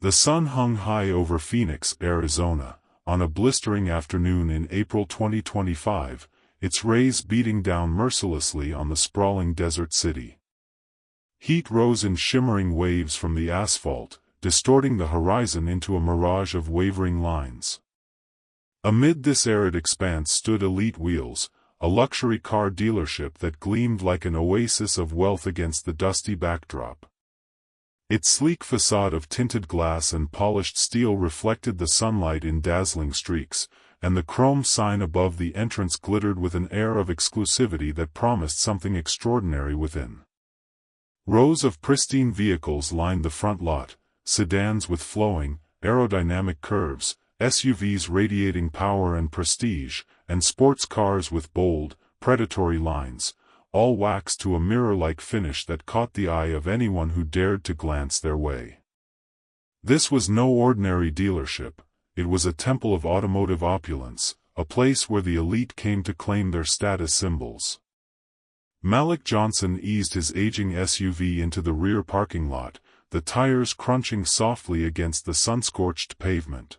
The sun hung high over Phoenix, Arizona, on a blistering afternoon in April 2025, its rays beating down mercilessly on the sprawling desert city. Heat rose in shimmering waves from the asphalt, distorting the horizon into a mirage of wavering lines. Amid this arid expanse stood Elite Wheels, a luxury car dealership that gleamed like an oasis of wealth against the dusty backdrop. Its sleek facade of tinted glass and polished steel reflected the sunlight in dazzling streaks, and the chrome sign above the entrance glittered with an air of exclusivity that promised something extraordinary within. Rows of pristine vehicles lined the front lot, sedans with flowing, aerodynamic curves, SUVs radiating power and prestige, and sports cars with bold, predatory lines, all waxed to a mirror-like finish that caught the eye of anyone who dared to glance their way. This was no ordinary dealership, it was a temple of automotive opulence, a place where the elite came to claim their status symbols. Malik Johnson eased his aging SUV into the rear parking lot, the tires crunching softly against the sun-scorched pavement.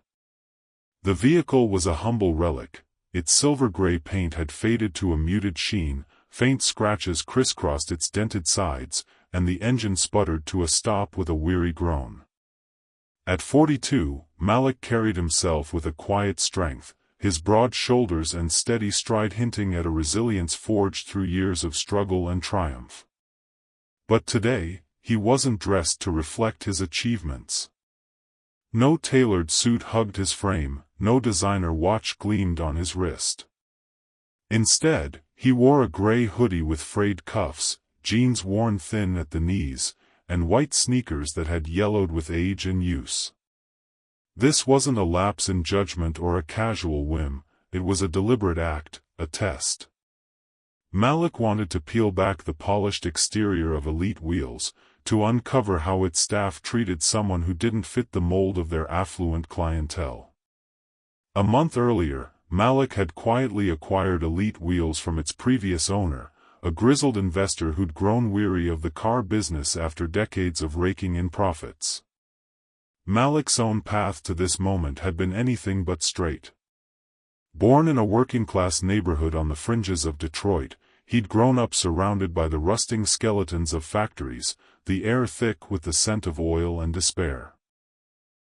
The vehicle was a humble relic, its silver-gray paint had faded to a muted sheen, faint scratches crisscrossed its dented sides, and the engine sputtered to a stop with a weary groan. At 42, Malik carried himself with a quiet strength, his broad shoulders and steady stride hinting at a resilience forged through years of struggle and triumph. But today, he wasn't dressed to reflect his achievements. No tailored suit hugged his frame, no designer watch gleamed on his wrist. Instead, he wore a gray hoodie with frayed cuffs, jeans worn thin at the knees, and white sneakers that had yellowed with age and use. This wasn't a lapse in judgment or a casual whim, it was a deliberate act, a test. Malik wanted to peel back the polished exterior of Elite Wheels, to uncover how its staff treated someone who didn't fit the mold of their affluent clientele. A month earlier, Malik had quietly acquired Elite Wheels from its previous owner, a grizzled investor who'd grown weary of the car business after decades of raking in profits. Malik's own path to this moment had been anything but straight. Born in a working-class neighborhood on the fringes of Detroit, he'd grown up surrounded by the rusting skeletons of factories, the air thick with the scent of oil and despair.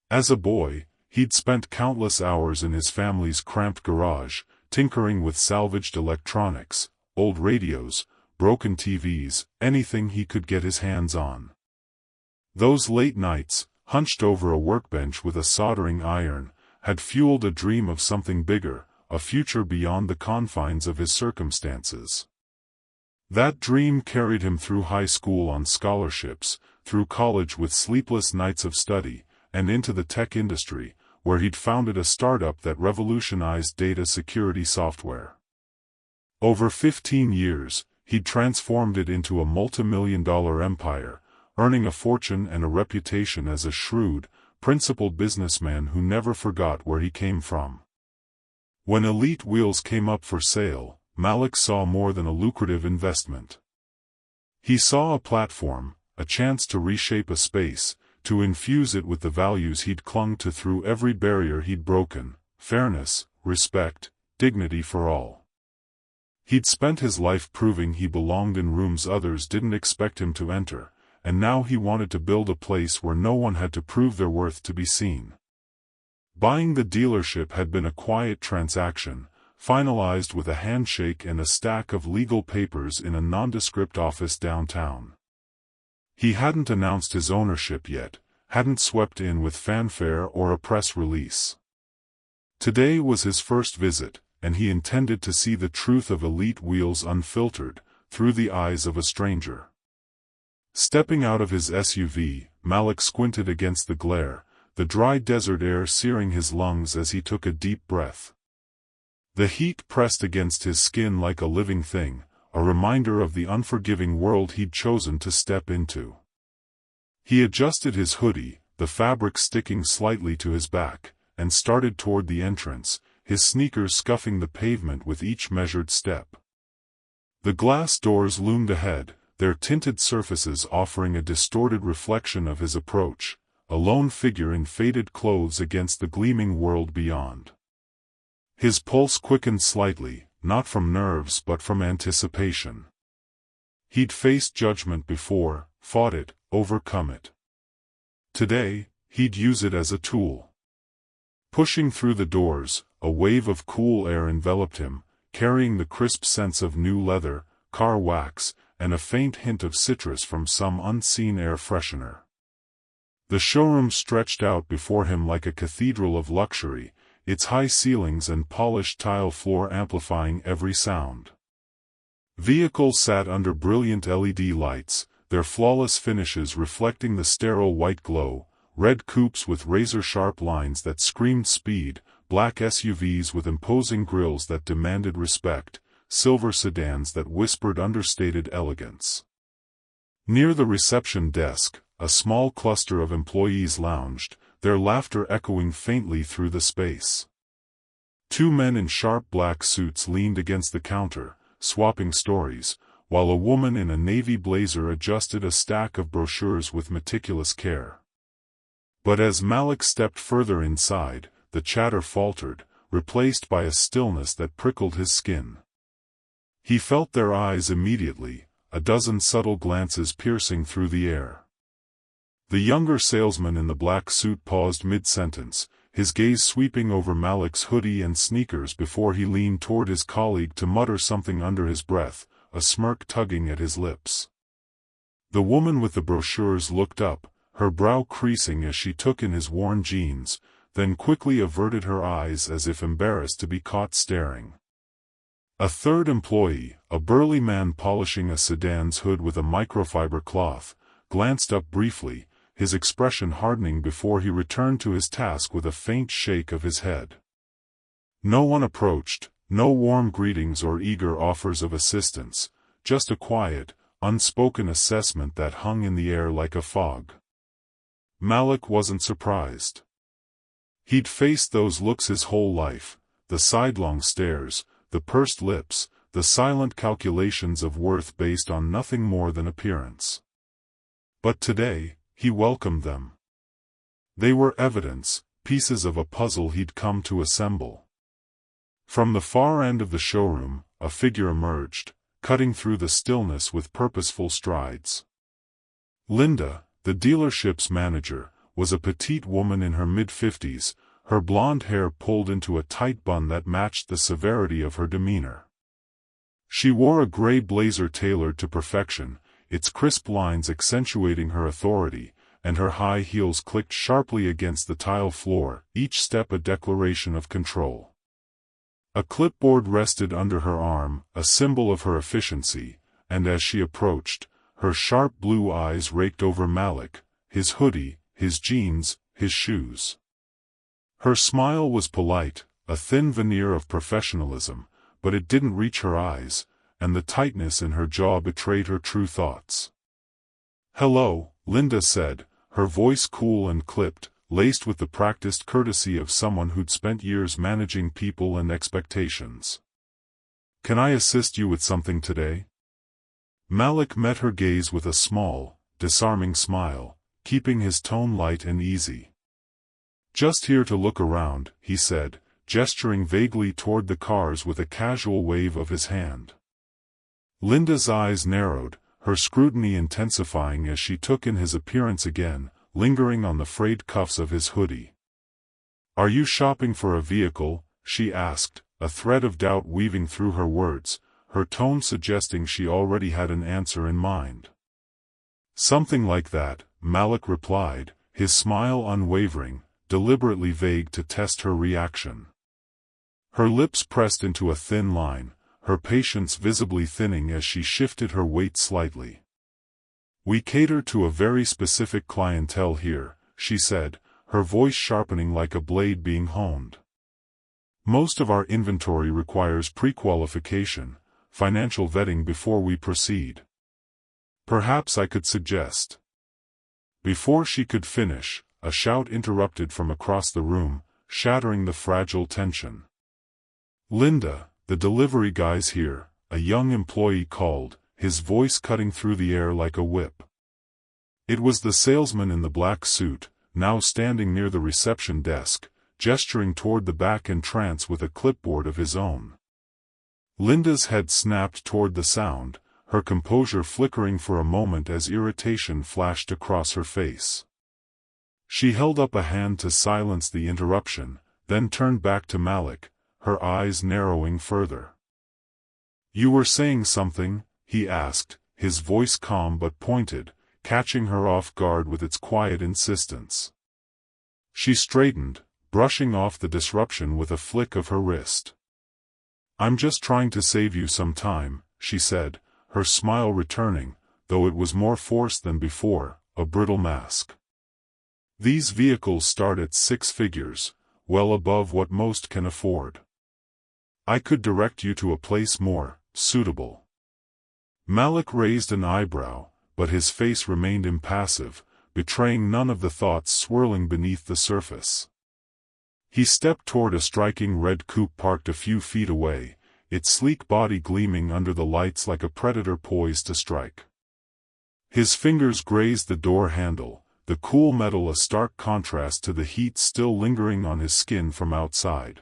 As a boy, he'd spent countless hours in his family's cramped garage, tinkering with salvaged electronics, old radios, broken TVs, anything he could get his hands on. Those late nights, hunched over a workbench with a soldering iron, had fueled a dream of something bigger, a future beyond the confines of his circumstances. That dream carried him through high school on scholarships, through college with sleepless nights of study, and into the tech industry, where he'd founded a startup that revolutionized data security software. Over 15 years, he'd transformed it into a multi-million-dollar empire, earning a fortune and a reputation as a shrewd, principled businessman who never forgot where he came from. When Elite Wheels came up for sale, Malik saw more than a lucrative investment. He saw a platform, a chance to reshape a space, to infuse it with the values he'd clung to through every barrier he'd broken: fairness, respect, dignity for all. He'd spent his life proving he belonged in rooms others didn't expect him to enter, and now he wanted to build a place where no one had to prove their worth to be seen. Buying the dealership had been a quiet transaction, finalized with a handshake and a stack of legal papers in a nondescript office downtown. He hadn't announced his ownership yet, hadn't swept in with fanfare or a press release. Today was his first visit, and he intended to see the truth of Elite Wheels unfiltered, through the eyes of a stranger. Stepping out of his SUV, Malik squinted against the glare, the dry desert air searing his lungs as he took a deep breath. The heat pressed against his skin like a living thing, a reminder of the unforgiving world he'd chosen to step into. He adjusted his hoodie, the fabric sticking slightly to his back, and started toward the entrance, his sneakers scuffing the pavement with each measured step. The glass doors loomed ahead, their tinted surfaces offering a distorted reflection of his approach, a lone figure in faded clothes against the gleaming world beyond. His pulse quickened slightly, not from nerves but from anticipation. He'd faced judgment before, fought it, overcome it. Today, he'd use it as a tool. Pushing through the doors, a wave of cool air enveloped him, carrying the crisp scents of new leather, car wax, and a faint hint of citrus from some unseen air freshener. The showroom stretched out before him like a cathedral of luxury, its high ceilings and polished tile floor amplifying every sound. Vehicles sat under brilliant LED lights, their flawless finishes reflecting the sterile white glow, red coupes with razor-sharp lines that screamed speed, black SUVs with imposing grilles that demanded respect, silver sedans that whispered understated elegance. Near the reception desk, a small cluster of employees lounged, their laughter echoing faintly through the space. Two men in sharp black suits leaned against the counter, swapping stories, while a woman in a navy blazer adjusted a stack of brochures with meticulous care. But as Malik stepped further inside, the chatter faltered, replaced by a stillness that prickled his skin. He felt their eyes immediately, a dozen subtle glances piercing through the air. The younger salesman in the black suit paused mid-sentence, his gaze sweeping over Malik's hoodie and sneakers before he leaned toward his colleague to mutter something under his breath, a smirk tugging at his lips. The woman with the brochures looked up, her brow creasing as she took in his worn jeans, then quickly averted her eyes as if embarrassed to be caught staring. A third employee, a burly man polishing a sedan's hood with a microfiber cloth, glanced up briefly, his expression hardening before he returned to his task with a faint shake of his head. No one approached, no warm greetings or eager offers of assistance, just a quiet, unspoken assessment that hung in the air like a fog. Malik wasn't surprised. He'd faced those looks his whole life, the sidelong stares, the pursed lips, the silent calculations of worth based on nothing more than appearance. But today, he welcomed them. They were evidence, pieces of a puzzle he'd come to assemble. From the far end of the showroom, a figure emerged, cutting through the stillness with purposeful strides. Linda, the dealership's manager, was a petite woman in her mid-50s, her blonde hair pulled into a tight bun that matched the severity of her demeanor. She wore a gray blazer tailored to perfection, its crisp lines accentuating her authority, and her high heels clicked sharply against the tile floor, each step a declaration of control. A clipboard rested under her arm, a symbol of her efficiency, and as she approached, her sharp blue eyes raked over Malik, his hoodie, his jeans, his shoes. Her smile was polite, a thin veneer of professionalism, but it didn't reach her eyes, and the tightness in her jaw betrayed her true thoughts. "Hello," Linda said, her voice cool and clipped, laced with the practiced courtesy of someone who'd spent years managing people and expectations. "Can I assist you with something today?" Malik met her gaze with a small, disarming smile, keeping his tone light and easy. "Just here to look around," he said, gesturing vaguely toward the cars with a casual wave of his hand. Linda's eyes narrowed, her scrutiny intensifying as she took in his appearance again, lingering on the frayed cuffs of his hoodie. "Are you shopping for a vehicle?" she asked, a thread of doubt weaving through her words, her tone suggesting she already had an answer in mind. "Something like that," Malik replied, his smile unwavering, deliberately vague to test her reaction. Her lips pressed into a thin line, her patience visibly thinning as she shifted her weight slightly. "We cater to a very specific clientele here," she said, her voice sharpening like a blade being honed. "Most of our inventory requires pre-qualification, financial vetting before we proceed. Perhaps I could suggest—" Before she could finish, a shout interrupted from across the room, shattering the fragile tension. "Linda, the delivery guy's here," a young employee called, his voice cutting through the air like a whip. It was the salesman in the black suit, now standing near the reception desk, gesturing toward the back entrance with a clipboard of his own. Linda's head snapped toward the sound, her composure flickering for a moment as irritation flashed across her face. She held up a hand to silence the interruption, then turned back to Malik, her eyes narrowing further. "You were saying something?" he asked, his voice calm but pointed, catching her off guard with its quiet insistence. She straightened, brushing off the disruption with a flick of her wrist. "I'm just trying to save you some time," she said, her smile returning, though it was more forced than before, a brittle mask. "These vehicles start at 6 figures, well above what most can afford. I could direct you to a place more suitable." Malik raised an eyebrow, but his face remained impassive, betraying none of the thoughts swirling beneath the surface. He stepped toward a striking red coupe parked a few feet away, its sleek body gleaming under the lights like a predator poised to strike. His fingers grazed the door handle, the cool metal a stark contrast to the heat still lingering on his skin from outside.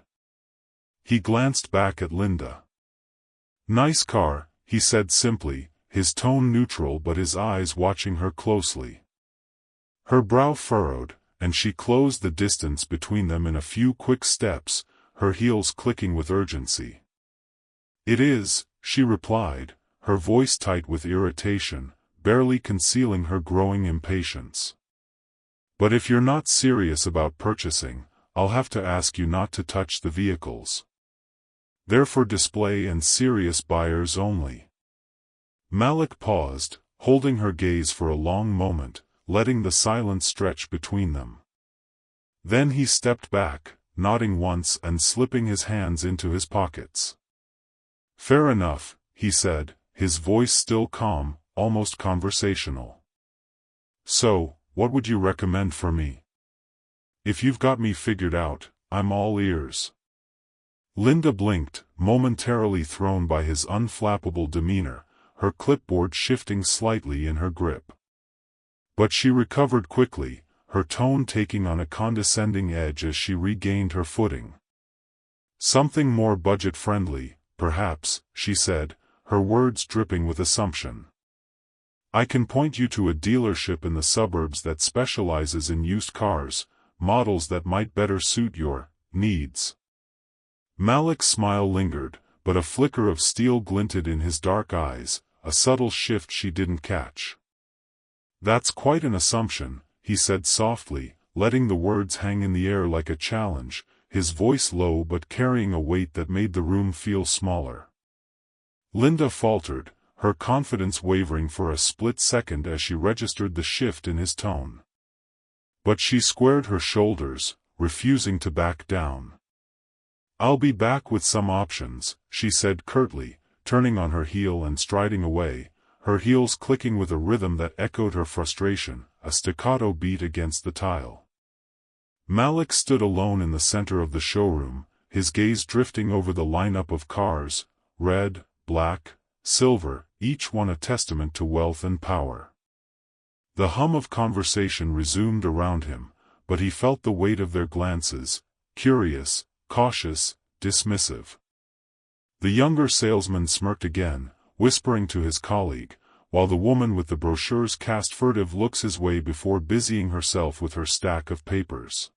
He glanced back at Linda. "Nice car," he said simply, his tone neutral but his eyes watching her closely. Her brow furrowed, and she closed the distance between them in a few quick steps, her heels clicking with urgency. "It is," she replied, her voice tight with irritation, barely concealing her growing impatience. "But if you're not serious about purchasing, I'll have to ask you not to touch the vehicles. They're for display and serious buyers only." Malik paused, holding her gaze for a long moment, letting the silence stretch between them. Then he stepped back, nodding once and slipping his hands into his pockets. "Fair enough," he said, his voice still calm, almost conversational. "So, what would you recommend for me? If you've got me figured out, I'm all ears." Linda blinked, momentarily thrown by his unflappable demeanor, her clipboard shifting slightly in her grip. But she recovered quickly, her tone taking on a condescending edge as she regained her footing. "Something more budget-friendly, perhaps," she said, her words dripping with assumption. "I can point you to a dealership in the suburbs that specializes in used cars, models that might better suit your needs." Malik's smile lingered, but a flicker of steel glinted in his dark eyes, a subtle shift she didn't catch. "That's quite an assumption," he said softly, letting the words hang in the air like a challenge, his voice low but carrying a weight that made the room feel smaller. Linda faltered, her confidence wavering for a split second as she registered the shift in his tone. But she squared her shoulders, refusing to back down. "I'll be back with some options," she said curtly, turning on her heel and striding away, her heels clicking with a rhythm that echoed her frustration, a staccato beat against the tile. Malik stood alone in the center of the showroom, his gaze drifting over the lineup of cars, red, black, silver, each one a testament to wealth and power. The hum of conversation resumed around him, but he felt the weight of their glances, curious, cautious, dismissive. The younger salesman smirked again, whispering to his colleague, while the woman with the brochures cast furtive looks his way before busying herself with her stack of papers.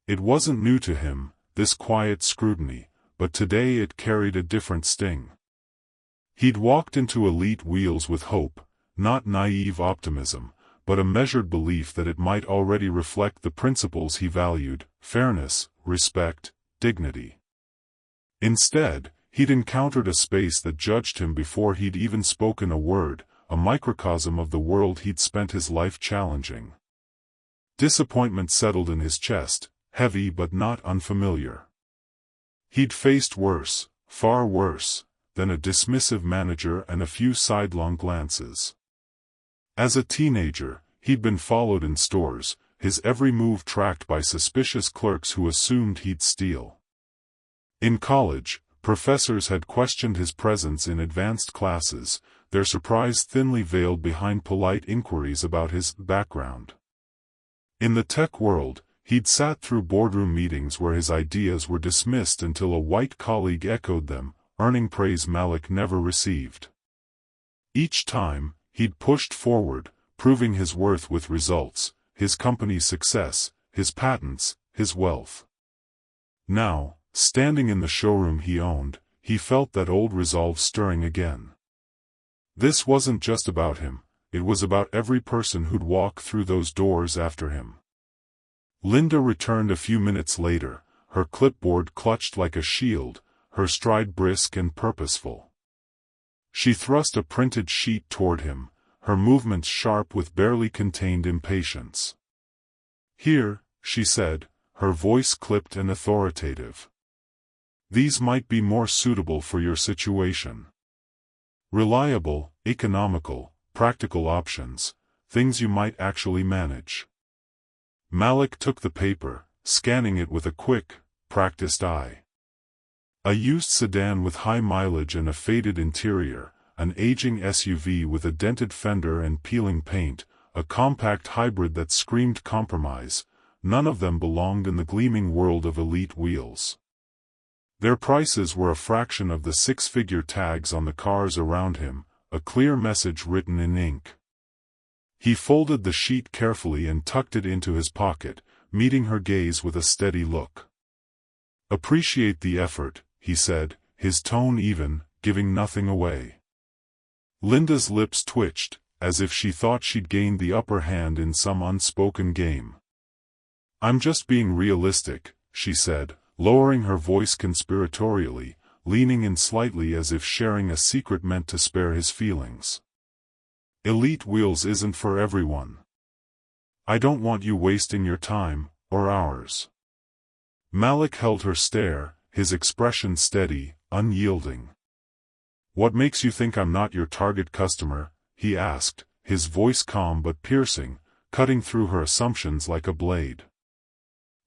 It wasn't new to him, this quiet scrutiny, but today it carried a different sting. He'd walked into Elite Wheels with hope, not naive optimism, but a measured belief that it might already reflect the principles he valued: fairness, respect, dignity. Instead, he'd encountered a space that judged him before he'd even spoken a word, a microcosm of the world he'd spent his life challenging. Disappointment settled in his chest, heavy but not unfamiliar. He'd faced worse, far worse, than a dismissive manager and a few sidelong glances. As a teenager, he'd been followed in stores, his every move tracked by suspicious clerks who assumed he'd steal. In college, professors had questioned his presence in advanced classes, their surprise thinly veiled behind polite inquiries about his background. In the tech world, he'd sat through boardroom meetings where his ideas were dismissed until a white colleague echoed them, earning praise Malik never received. Each time, he'd pushed forward, proving his worth with results, his company's success, his patents, his wealth. Now, standing in the showroom he owned, he felt that old resolve stirring again. This wasn't just about him, it was about every person who'd walk through those doors after him. Linda returned a few minutes later, her clipboard clutched like a shield, her stride brisk and purposeful. She thrust a printed sheet toward him, her movements sharp with barely contained impatience. "Here," she said, her voice clipped and authoritative. "These might be more suitable for your situation. Reliable, economical, practical options, things you might actually manage." Malik took the paper, scanning it with a quick, practiced eye. A used sedan with high mileage and a faded interior, an aging SUV with a dented fender and peeling paint, a compact hybrid that screamed compromise, none of them belonged in the gleaming world of elite wheels. Their prices were a fraction of the six-figure tags on the cars around him, a clear message written in ink. He folded the sheet carefully and tucked it into his pocket, meeting her gaze with a steady look. "Appreciate the effort," he said, his tone even, giving nothing away. Linda's lips twitched, as if she thought she'd gained the upper hand in some unspoken game. "I'm just being realistic," she said, lowering her voice conspiratorially, leaning in slightly as if sharing a secret meant to spare his feelings. "Elite wheels isn't for everyone. I don't want you wasting your time, or ours." Malik held her stare, his expression steady, unyielding. "What makes you think I'm not your target customer?" he asked, his voice calm but piercing, cutting through her assumptions like a blade.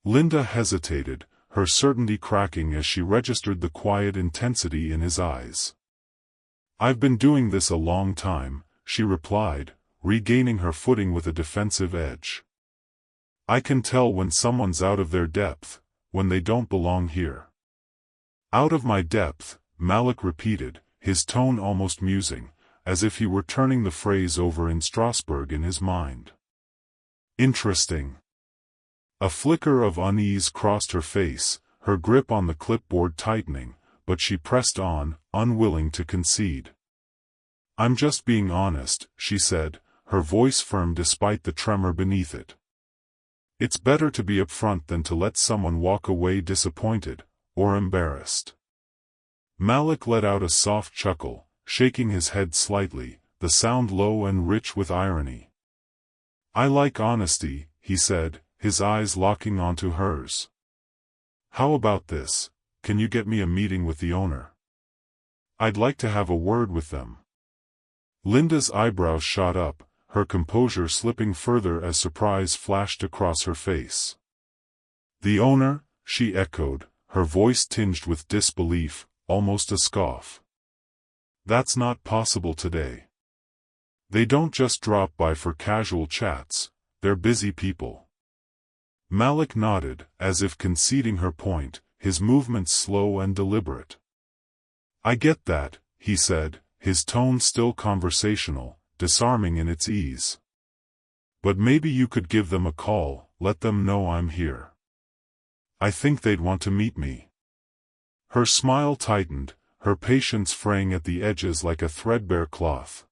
Linda hesitated, her certainty cracking as she registered the quiet intensity in his eyes. "I've been doing this a long time," she replied, regaining her footing with a defensive edge. "I can tell when someone's out of their depth, when they don't belong here." "Out of my depth," Malik repeated, his tone almost musing, as if he were turning the phrase over in Strasbourg in his mind. "Interesting." A flicker of unease crossed her face, her grip on the clipboard tightening, but she pressed on, unwilling to concede. "I'm just being honest," she said, her voice firm despite the tremor beneath it. "It's better to be upfront than to let someone walk away disappointed, or embarrassed." Malik let out a soft chuckle, shaking his head slightly, the sound low and rich with irony. "I like honesty," he said, his eyes locking onto hers. "How about this? Can you get me a meeting with the owner? I'd like to have a word with them." Linda's eyebrows shot up, her composure slipping further as surprise flashed across her face. "The owner?" she echoed, her voice tinged with disbelief, almost a scoff. "That's not possible today. They don't just drop by for casual chats, they're busy people." Malik nodded, as if conceding her point, his movements slow and deliberate. "I get that," he said, his tone still conversational, disarming in its ease. "But maybe you could give them a call, let them know I'm here. I think they'd want to meet me." Her smile tightened, her patience fraying at the edges like a threadbare cloth.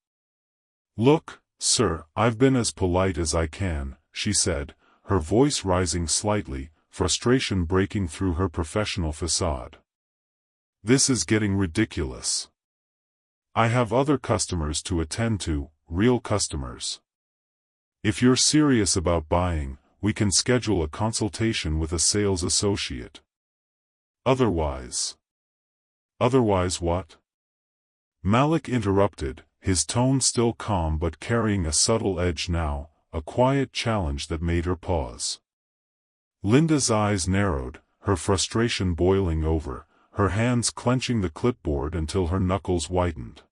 "Look, sir, I've been as polite as I can," she said, her voice rising slightly, frustration breaking through her professional facade. "This is getting ridiculous. I have other customers to attend to, real customers. If you're serious about buying, we can schedule a consultation with a sales associate. Otherwise..." "Otherwise what?" Malik interrupted, his tone still calm but carrying a subtle edge now, a quiet challenge that made her pause. Linda's eyes narrowed, her frustration boiling over, her hands clenching the clipboard until her knuckles whitened.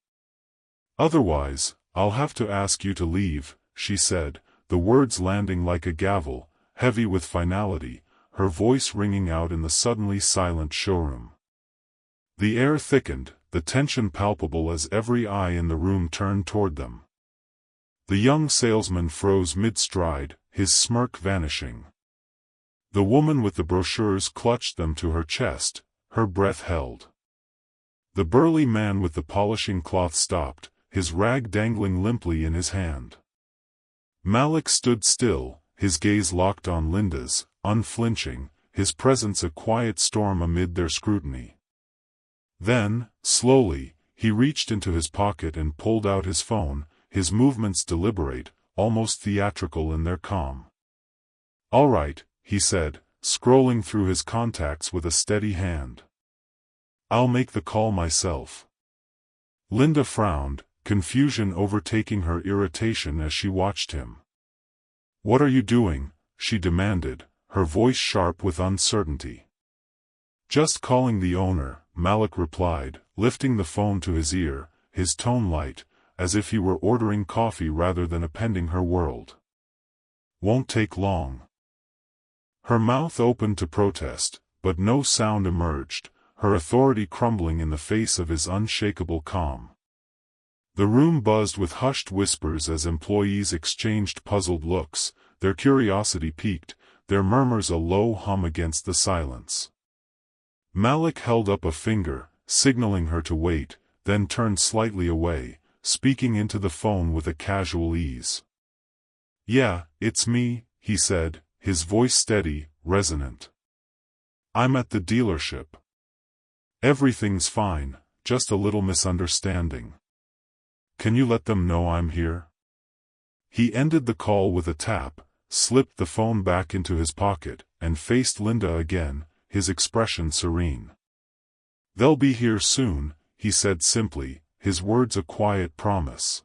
"Otherwise, I'll have to ask you to leave," she said, the words landing like a gavel, heavy with finality, her voice ringing out in the suddenly silent showroom. The air thickened, the tension palpable as every eye in the room turned toward them. The young salesman froze mid-stride, his smirk vanishing. The woman with the brochures clutched them to her chest, her breath held. The burly man with the polishing cloth stopped, his rag dangling limply in his hand. Malik stood still, his gaze locked on Linda's, unflinching, his presence a quiet storm amid their scrutiny. Then, slowly, he reached into his pocket and pulled out his phone, his movements deliberate, almost theatrical in their calm. "All right," he said, scrolling through his contacts with a steady hand. "I'll make the call myself." Linda frowned, confusion overtaking her irritation as she watched him. "What are you doing?" she demanded, her voice sharp with uncertainty. "Just calling the owner," Malik replied, lifting the phone to his ear, his tone light, as if he were ordering coffee rather than appending her world. "Won't take long." Her mouth opened to protest, but no sound emerged, her authority crumbling in the face of his unshakable calm. The room buzzed with hushed whispers as employees exchanged puzzled looks, their curiosity piqued, their murmurs a low hum against the silence. Malik held up a finger, signaling her to wait, then turned slightly away, speaking into the phone with a casual ease. "Yeah, it's me," he said, his voice steady, resonant. "I'm at the dealership. Everything's fine, just a little misunderstanding. Can you let them know I'm here?" He ended the call with a tap, slipped the phone back into his pocket, and faced Linda again, his expression serene. "They'll be here soon," he said simply, his words a quiet promise.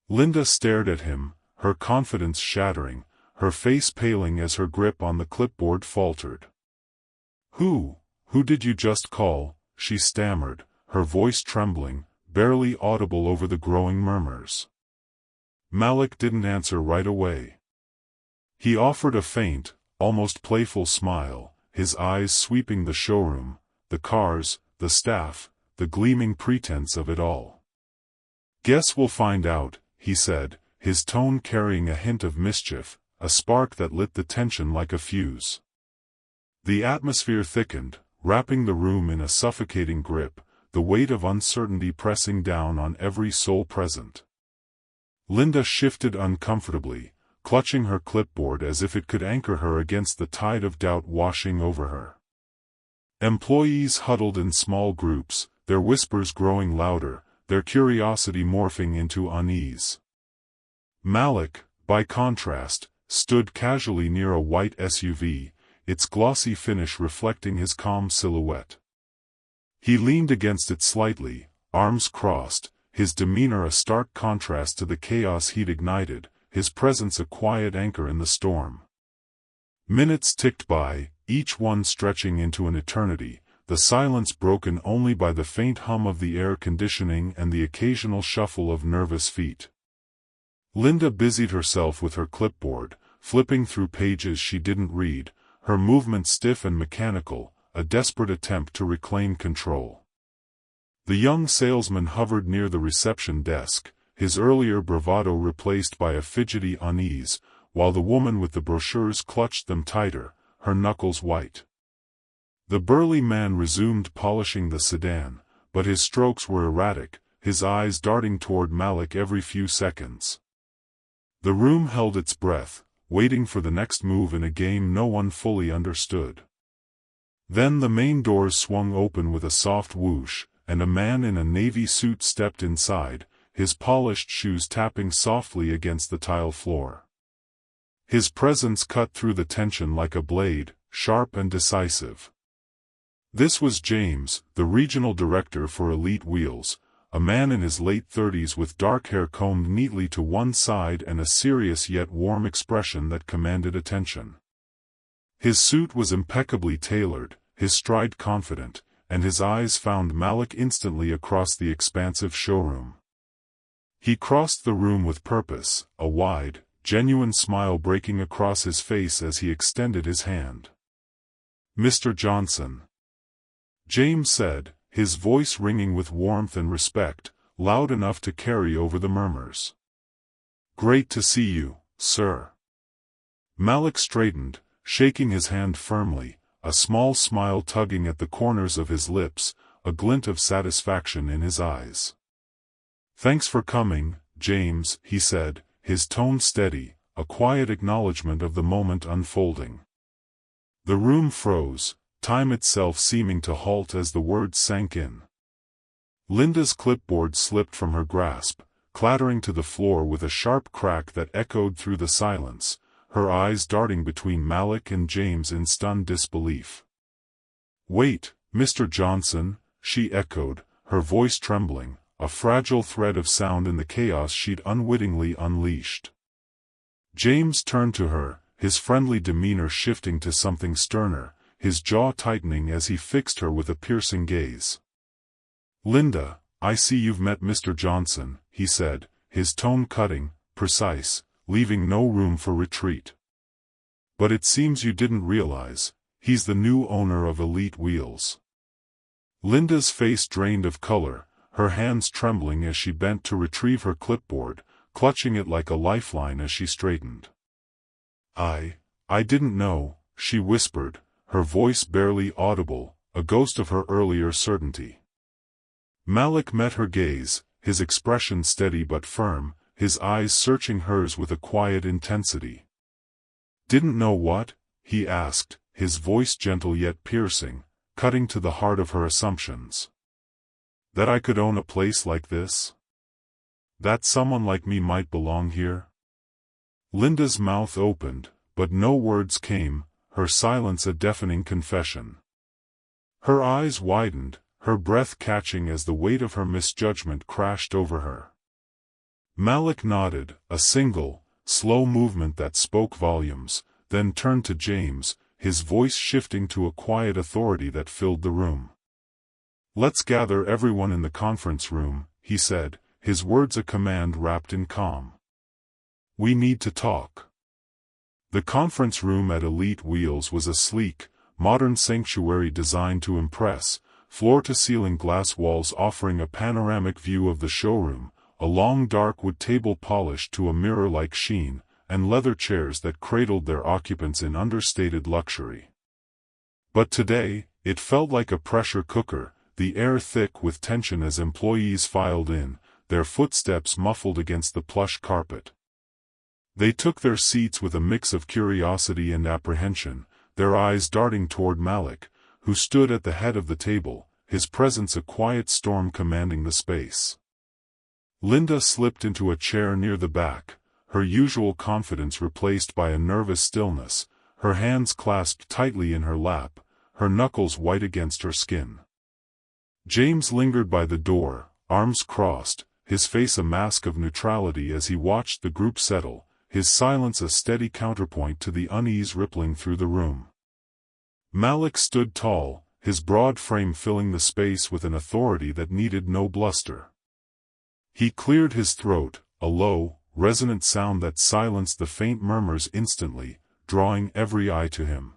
Linda stared at him, her confidence shattering, her face paling as her grip on the clipboard faltered. Who did you just call?" she stammered, her voice trembling, barely audible over the growing murmurs. Malik didn't answer right away. He offered a faint, almost playful smile, his eyes sweeping the showroom, the cars, the staff, the gleaming pretense of it all. "Guess we'll find out," he said, his tone carrying a hint of mischief, a spark that lit the tension like a fuse. The atmosphere thickened, wrapping the room in a suffocating grip, the weight of uncertainty pressing down on every soul present. Linda shifted uncomfortably, clutching her clipboard as if it could anchor her against the tide of doubt washing over her. Employees huddled in small groups, their whispers growing louder, their curiosity morphing into unease. Malik, by contrast, stood casually near a white SUV, its glossy finish reflecting his calm silhouette. He leaned against it slightly, arms crossed, his demeanor a stark contrast to the chaos he'd ignited, his presence a quiet anchor in the storm. Minutes ticked by, each one stretching into an eternity, the silence broken only by the faint hum of the air conditioning and the occasional shuffle of nervous feet. Linda busied herself with her clipboard, flipping through pages she didn't read, her movements stiff and mechanical, a desperate attempt to reclaim control. The young salesman hovered near the reception desk, his earlier bravado replaced by a fidgety unease, while the woman with the brochures clutched them tighter, her knuckles white. The burly man resumed polishing the sedan, but his strokes were erratic, his eyes darting toward Malik every few seconds. The room held its breath, waiting for the next move in a game no one fully understood. Then the main doors swung open with a soft whoosh, and a man in a navy suit stepped inside, his polished shoes tapping softly against the tile floor. His presence cut through the tension like a blade, sharp and decisive. This was James, the regional director for Elite Wheels, a man in his late 30s with dark hair combed neatly to one side and a serious yet warm expression that commanded attention. His suit was impeccably tailored, his stride confident, and his eyes found Malik instantly across the expansive showroom. He crossed the room with purpose, a wide, genuine smile breaking across his face as he extended his hand. "Mr. Johnson," James said, his voice ringing with warmth and respect, loud enough to carry over the murmurs. "Great to see you, sir." Malik straightened, shaking his hand firmly, a small smile tugging at the corners of his lips, a glint of satisfaction in his eyes. "Thanks for coming, James," he said, his tone steady, a quiet acknowledgement of the moment unfolding. The room froze, time itself seeming to halt as the words sank in. Linda's clipboard slipped from her grasp, clattering to the floor with a sharp crack that echoed through the silence, her eyes darting between Malik and James in stunned disbelief. "Wait, Mr. Johnson," she echoed, her voice trembling, a fragile thread of sound in the chaos she'd unwittingly unleashed. James turned to her, his friendly demeanor shifting to something sterner, his jaw tightening as he fixed her with a piercing gaze. "Linda, I see you've met Mr. Johnson," he said, his tone cutting, precise, leaving no room for retreat. "But it seems you didn't realize, he's the new owner of Elite Wheels." Linda's face drained of color, her hands trembling as she bent to retrieve her clipboard, clutching it like a lifeline as she straightened. I didn't know," she whispered, her voice barely audible, a ghost of her earlier certainty. Malik met her gaze, his expression steady but firm, his eyes searching hers with a quiet intensity. "Didn't know what?" he asked, his voice gentle yet piercing, cutting to the heart of her assumptions. "That I could own a place like this? That someone like me might belong here?" Linda's mouth opened, but no words came, her silence a deafening confession. Her eyes widened, her breath catching as the weight of her misjudgment crashed over her. Malik nodded, a single, slow movement that spoke volumes, then turned to James, his voice shifting to a quiet authority that filled the room. "Let's gather everyone in the conference room," he said, his words a command wrapped in calm. "We need to talk." The conference room at Elite Wheels was a sleek, modern sanctuary designed to impress, floor-to-ceiling glass walls offering a panoramic view of the showroom, a long dark wood table polished to a mirror-like sheen, and leather chairs that cradled their occupants in understated luxury. But today, it felt like a pressure cooker, the air thick with tension as employees filed in, their footsteps muffled against the plush carpet. They took their seats with a mix of curiosity and apprehension, their eyes darting toward Malik, who stood at the head of the table, his presence a quiet storm commanding the space. Linda slipped into a chair near the back, her usual confidence replaced by a nervous stillness, her hands clasped tightly in her lap, her knuckles white against her skin. James lingered by the door, arms crossed, his face a mask of neutrality as he watched the group settle, his silence a steady counterpoint to the unease rippling through the room. Malik stood tall, his broad frame filling the space with an authority that needed no bluster. He cleared his throat, a low, resonant sound that silenced the faint murmurs instantly, drawing every eye to him.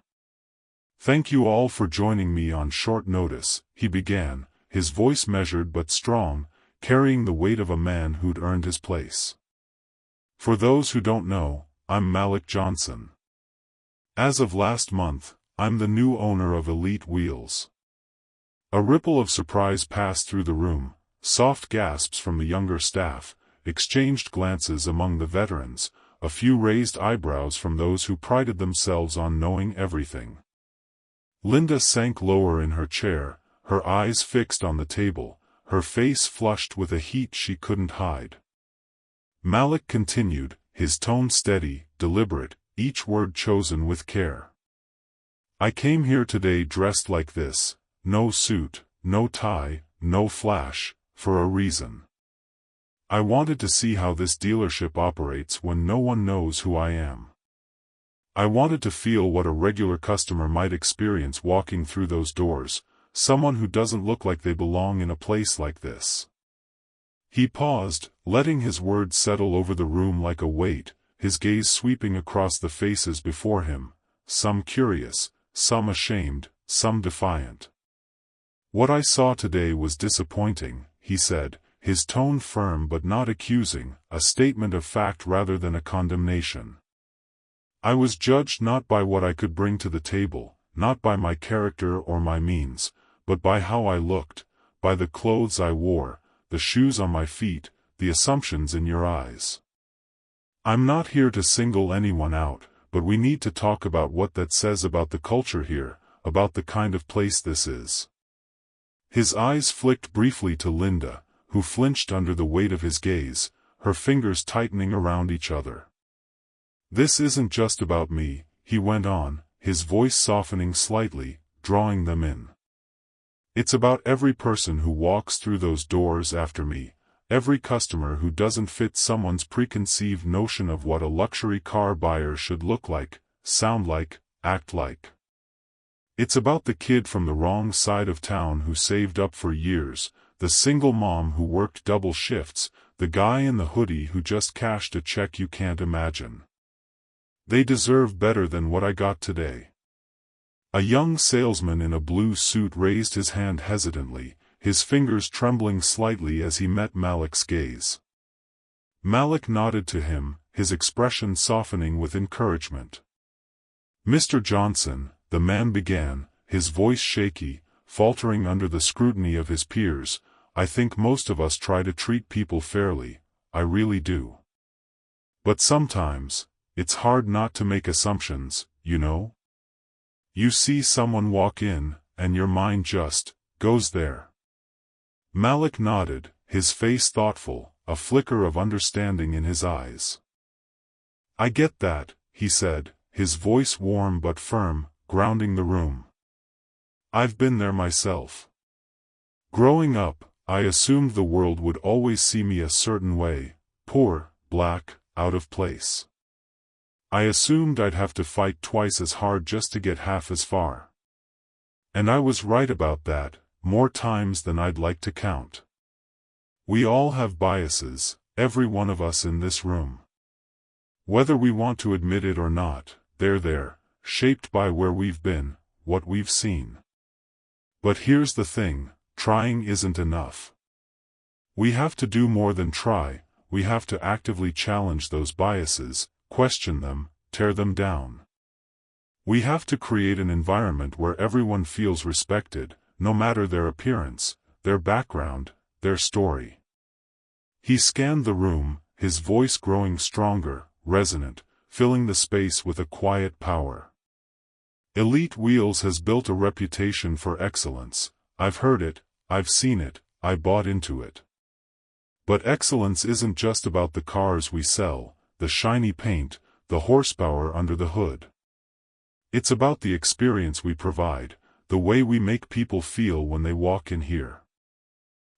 "Thank you all for joining me on short notice," he began, his voice measured but strong, carrying the weight of a man who'd earned his place. "For those who don't know, I'm Malik Johnson. As of last month, I'm the new owner of Elite Wheels." A ripple of surprise passed through the room, soft gasps from the younger staff, exchanged glances among the veterans, a few raised eyebrows from those who prided themselves on knowing everything. Linda sank lower in her chair, her eyes fixed on the table, her face flushed with a heat she couldn't hide. Malik continued, his tone steady, deliberate, each word chosen with care. "I came here today dressed like this, no suit, no tie, no flash, for a reason. I wanted to see how this dealership operates when no one knows who I am. I wanted to feel what a regular customer might experience walking through those doors, someone who doesn't look like they belong in a place like this." He paused, letting his words settle over the room like a weight, his gaze sweeping across the faces before him, some curious, some ashamed, some defiant. "What I saw today was disappointing," he said, his tone firm but not accusing, a statement of fact rather than a condemnation. "I was judged not by what I could bring to the table, not by my character or my means, but by how I looked, by the clothes I wore, the shoes on my feet, the assumptions in your eyes. I'm not here to single anyone out, but we need to talk about what that says about the culture here, about the kind of place this is." His eyes flicked briefly to Linda, who flinched under the weight of his gaze, her fingers tightening around each other. "This isn't just about me," he went on, his voice softening slightly, drawing them in. "It's about every person who walks through those doors after me, every customer who doesn't fit someone's preconceived notion of what a luxury car buyer should look like, sound like, act like. It's about the kid from the wrong side of town who saved up for years, the single mom who worked double shifts, the guy in the hoodie who just cashed a check you can't imagine. They deserve better than what I got today." A young salesman in a blue suit raised his hand hesitantly, his fingers trembling slightly as he met Malik's gaze. Malik nodded to him, his expression softening with encouragement. "Mr. Johnson," the man began, his voice shaky, faltering under the scrutiny of his peers, "I think most of us try to treat people fairly, I really do. But sometimes, it's hard not to make assumptions, you know? You see someone walk in, and your mind just goes there." Malik nodded, his face thoughtful, a flicker of understanding in his eyes. "I get that," he said, his voice warm but firm, grounding the room. "I've been there myself. Growing up, I assumed the world would always see me a certain way, poor, black, out of place. I assumed I'd have to fight twice as hard just to get half as far. And I was right about that, more times than I'd like to count. We all have biases, every one of us in this room. Whether we want to admit it or not, they're there, shaped by where we've been, what we've seen. But here's the thing, trying isn't enough. We have to do more than try, we have to actively challenge those biases, question them, tear them down. We have to create an environment where everyone feels respected, no matter their appearance, their background, their story." He scanned the room, his voice growing stronger, resonant, filling the space with a quiet power. "Elite Wheels has built a reputation for excellence. I've heard it, I've seen it, I bought into it. But excellence isn't just about the cars we sell, the shiny paint, the horsepower under the hood. It's about the experience we provide, the way we make people feel when they walk in here.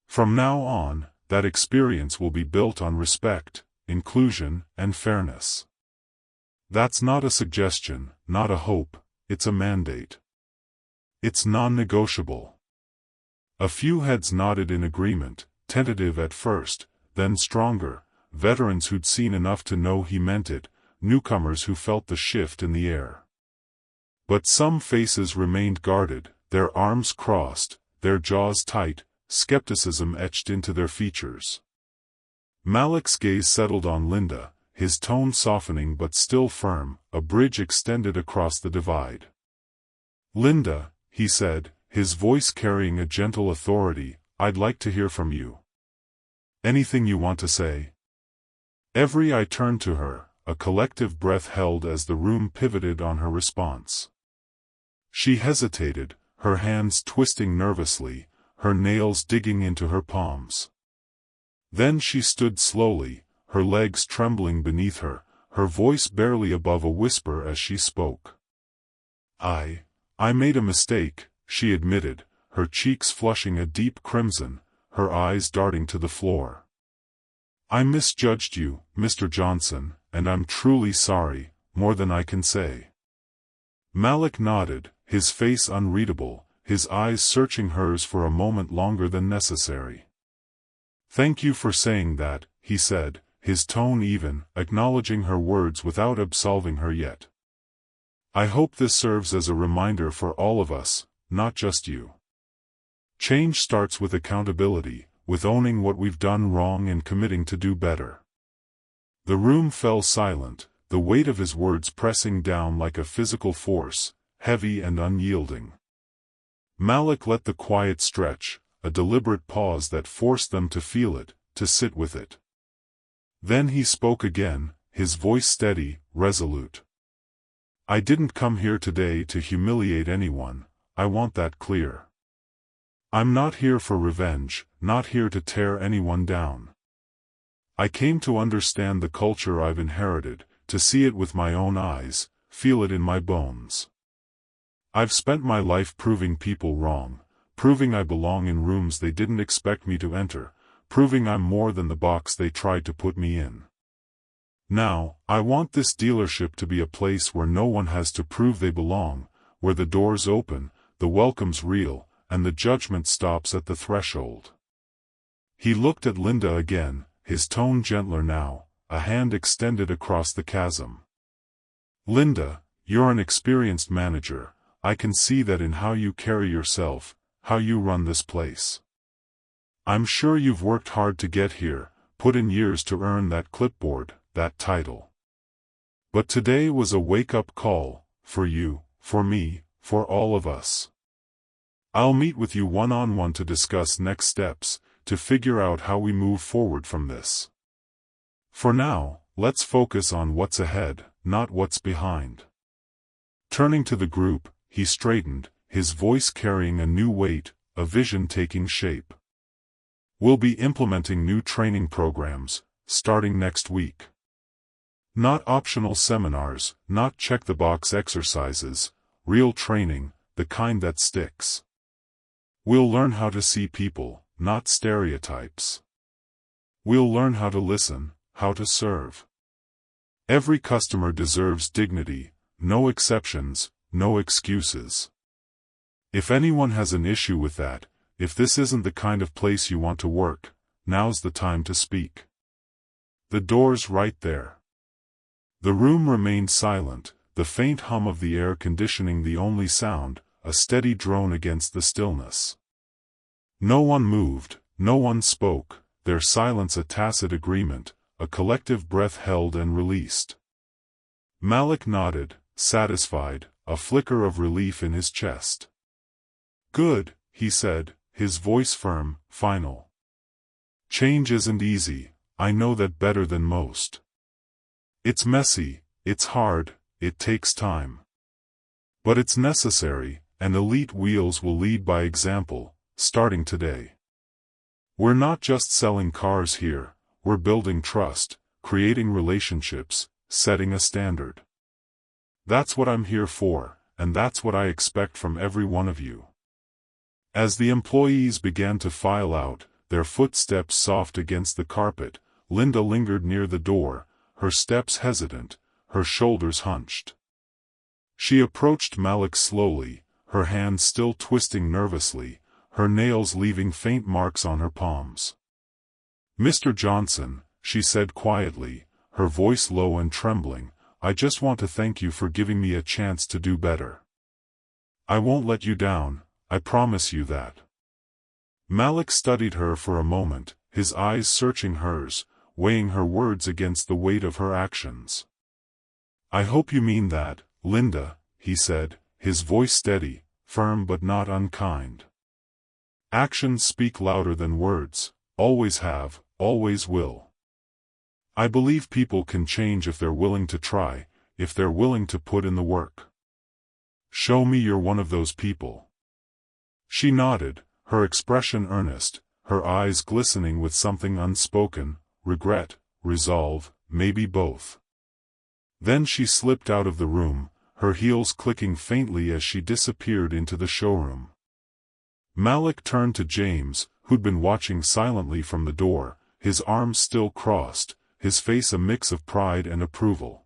From now on, that experience will be built on respect, inclusion, and fairness. That's not a suggestion, not a hope, it's a mandate. It's non-negotiable." A few heads nodded in agreement, tentative at first, then stronger, veterans who'd seen enough to know he meant it, newcomers who felt the shift in the air. But some faces remained guarded, their arms crossed, their jaws tight, skepticism etched into their features. Malik's gaze settled on Linda, his tone softening but still firm, a bridge extended across the divide. "Linda," he said, his voice carrying a gentle authority, "I'd like to hear from you. Anything you want to say?" Every eye turned to her, a collective breath held as the room pivoted on her response. She hesitated, her hands twisting nervously, her nails digging into her palms. Then she stood slowly, her legs trembling beneath her, her voice barely above a whisper as she spoke. I made a mistake," she admitted, her cheeks flushing a deep crimson, her eyes darting to the floor. "I misjudged you, Mr. Johnson, and I'm truly sorry, more than I can say." Malik nodded, his face unreadable, his eyes searching hers for a moment longer than necessary. "Thank you for saying that," he said, his tone even, acknowledging her words without absolving her yet. "I hope this serves as a reminder for all of us, not just you. Change starts with accountability, with owning what we've done wrong and committing to do better." The room fell silent, the weight of his words pressing down like a physical force, heavy and unyielding. Malik let the quiet stretch, a deliberate pause that forced them to feel it, to sit with it. Then he spoke again, his voice steady, resolute. "I didn't come here today to humiliate anyone, I want that clear. I'm not here for revenge, not here to tear anyone down. I came to understand the culture I've inherited, to see it with my own eyes, feel it in my bones. I've spent my life proving people wrong, proving I belong in rooms they didn't expect me to enter, proving I'm more than the box they tried to put me in. Now, I want this dealership to be a place where no one has to prove they belong, where the door's open, the welcome's real, and the judgment stops at the threshold." He looked at Linda again, his tone gentler now, a hand extended across the chasm. "Linda, you're an experienced manager, I can see that in how you carry yourself, how you run this place. I'm sure you've worked hard to get here, put in years to earn that clipboard, that title. But today was a wake-up call, for you, for me, for all of us. I'll meet with you one-on-one to discuss next steps, to figure out how we move forward from this. For now, let's focus on what's ahead, not what's behind." Turning to the group, he straightened, his voice carrying a new weight, a vision taking shape. "We'll be implementing new training programs, starting next week. Not optional seminars, not check-the-box exercises, real training, the kind that sticks. We'll learn how to see people, not stereotypes. We'll learn how to listen, how to serve. Every customer deserves dignity, no exceptions, no excuses. If anyone has an issue with that, if this isn't the kind of place you want to work, now's the time to speak. The door's right there." The room remained silent, the faint hum of the air conditioning the only sound, a steady drone against the stillness. No one moved, no one spoke, their silence a tacit agreement, a collective breath held and released. Malik nodded, satisfied, a flicker of relief in his chest. "Good," he said, his voice firm, final. "Change isn't easy, I know that better than most. It's messy, it's hard, it takes time. But it's necessary, and elite wheels will lead by example, starting today. We're not just selling cars here, we're building trust, creating relationships, setting a standard. That's what I'm here for, and that's what I expect from every one of you." As the employees began to file out, their footsteps soft against the carpet, Linda lingered near the door, her steps hesitant, her shoulders hunched. She approached Malik slowly, her hands still twisting nervously, her nails leaving faint marks on her palms. "Mr. Johnson," she said quietly, her voice low and trembling, "I just want to thank you for giving me a chance to do better. I won't let you down, I promise you that." Malik studied her for a moment, his eyes searching hers, weighing her words against the weight of her actions. "I hope you mean that, Linda," he said, his voice steady, firm but not unkind. "Actions speak louder than words, always have, always will. I believe people can change if they're willing to try, if they're willing to put in the work. Show me you're one of those people." She nodded, her expression earnest, her eyes glistening with something unspoken, regret, resolve, maybe both. Then she slipped out of the room, her heels clicking faintly as she disappeared into the showroom. Malik turned to James, who'd been watching silently from the door, his arms still crossed, his face a mix of pride and approval.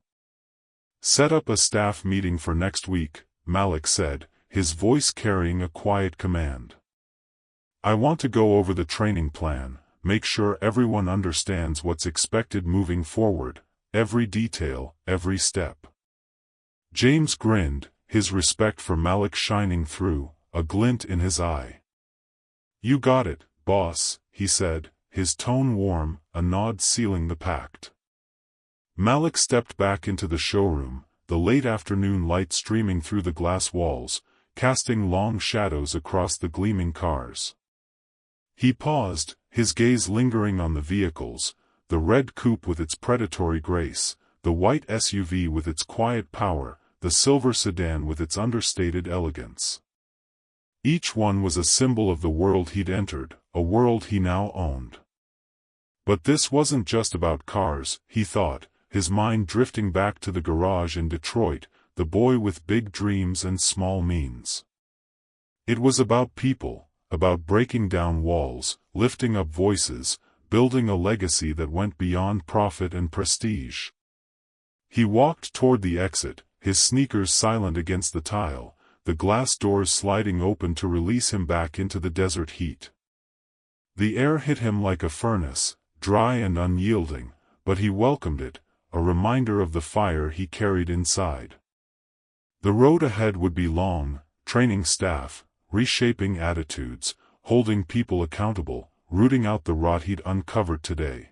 "Set up a staff meeting for next week," Malik said, his voice carrying a quiet command. "I want to go over the training plan, make sure everyone understands what's expected moving forward, every detail, every step. James grinned, his respect for Malik shining through, a glint in his eye. "You got it, boss," he said, his tone warm, a nod sealing the pact. Malik stepped back into the showroom, the late afternoon light streaming through the glass walls, casting long shadows across the gleaming cars. He paused, his gaze lingering on the vehicles, the red coupe with its predatory grace, the white SUV with its quiet power, the silver sedan with its understated elegance. Each one was a symbol of the world he'd entered, a world he now owned. But this wasn't just about cars, he thought, his mind drifting back to the garage in Detroit, the boy with big dreams and small means. It was about people, about breaking down walls, lifting up voices, building a legacy that went beyond profit and prestige. He walked toward the exit, his sneakers silent against the tile, the glass doors sliding open to release him back into the desert heat. The air hit him like a furnace, dry and unyielding, but he welcomed it, a reminder of the fire he carried inside. The road ahead would be long, training staff, reshaping attitudes, holding people accountable, rooting out the rot he'd uncovered today.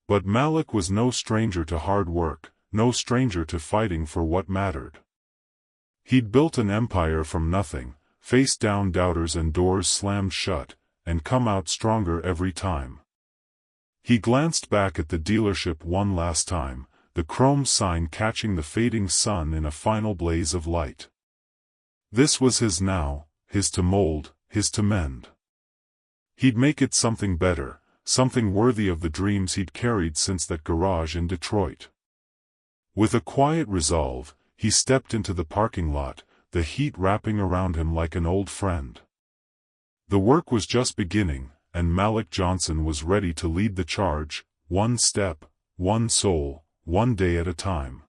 But Malik was no stranger to hard work, no stranger to fighting for what mattered. He'd built an empire from nothing, faced down doubters and doors slammed shut, and come out stronger every time. He glanced back at the dealership one last time, the chrome sign catching the fading sun in a final blaze of light. This was his now, his to mold, his to mend. He'd make it something better, something worthy of the dreams he'd carried since that garage in Detroit. With a quiet resolve, he stepped into the parking lot, the heat wrapping around him like an old friend. The work was just beginning, and Malik Johnson was ready to lead the charge, one step, one soul, one day at a time.